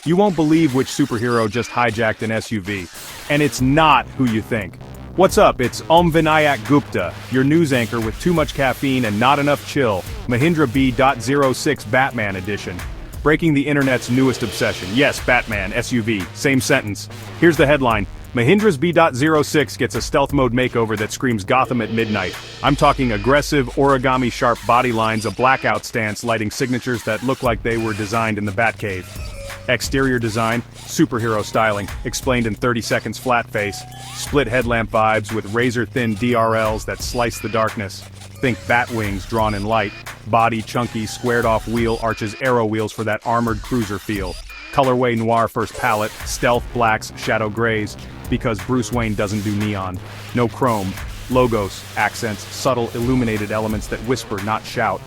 You won't believe which superhero just hijacked an SUV. And it's not who you think. What's up, it's Vinayak Gupta, your news anchor with too much caffeine and not enough chill, Mahindra BE6 Batman Edition. Breaking the internet's newest obsession. Yes, Batman, SUV, same sentence. Here's the headline. Mahindra's BE6 gets a stealth mode makeover that screams Gotham at midnight. I'm talking aggressive, origami-sharp body lines, a blackout stance lighting signatures that look like they were designed in the Batcave. Exterior design, superhero styling, explained in 30 seconds flat face. Split headlamp vibes with razor-thin DRLs that slice the darkness. Think bat wings drawn in light. Body chunky, squared-off wheel arches arrow wheels for that armored cruiser feel. Colorway noir first palette, stealth blacks, shadow grays, because Bruce Wayne doesn't do neon. No chrome. Logos, accents, subtle illuminated elements that whisper, not shout.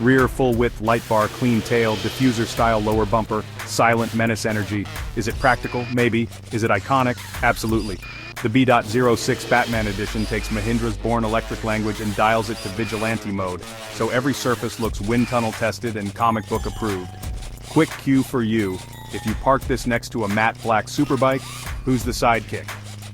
Rear full-width light bar, clean tail, diffuser-style lower bumper, silent menace energy. Is it practical? Maybe. Is it iconic? Absolutely. The BE6 Batman Edition takes Mahindra's born electric language and dials it to vigilante mode, so every surface looks wind tunnel tested and comic book approved. Quick cue for you. If you park this next to a matte black superbike, who's the sidekick?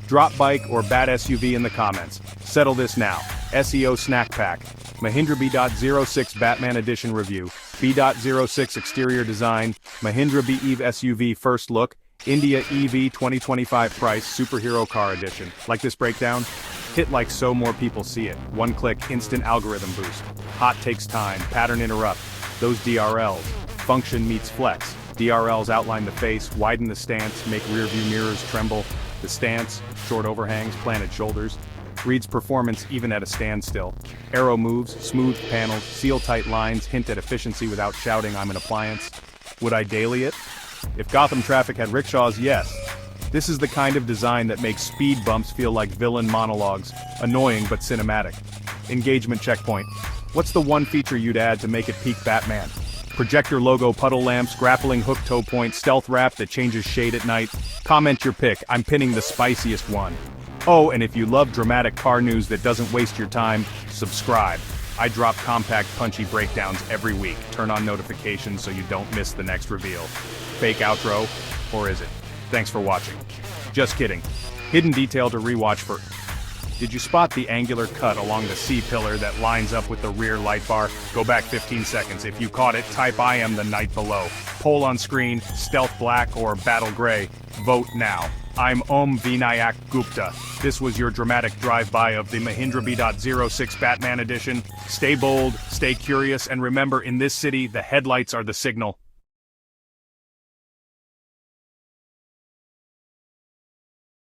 Drop bike or bat SUV in the comments. Settle this now. SEO snack pack. Mahindra BE6 Batman Edition review. BE6 exterior design. Mahindra BE SUV first look. India EV 2025 price superhero car edition. Like this breakdown? Hit like so more people see it. One click, instant algorithm boost. Hot takes time, pattern interrupt. Those DRLs. Function meets flex. DRLs outline the face, widen the stance, make rear view mirrors tremble. The stance, short overhangs, planted shoulders. Reads performance even at a standstill. Arrow moves, smooth panels, seal tight lines, hint at efficiency without shouting I'm an appliance. Would I daily it? If Gotham traffic had rickshaws, yes. This is the kind of design that makes speed bumps feel like villain monologues, annoying but cinematic. Engagement checkpoint. What's the one feature you'd add to make it peak Batman? Projector logo puddle lamps, grappling hook toe point, stealth wrap that changes shade at night. Comment your pick, I'm pinning the spiciest one. Oh, and if you love dramatic car news that doesn't waste your time, subscribe. I drop compact punchy breakdowns every week. Turn on notifications so you don't miss the next reveal. Fake outro? Or is it? Thanks for watching. Just kidding. Hidden detail to rewatch for... Did you spot the angular cut along the C-pillar that lines up with the rear light bar? Go back 15 seconds. If you caught it, type I am the night below. Poll on screen, stealth black or battle gray. Vote now. I'm Vinayak Gupta. This was your dramatic drive-by of the Mahindra BE6 Batman Edition. Stay bold, stay curious, and remember, in this city, the headlights are the signal.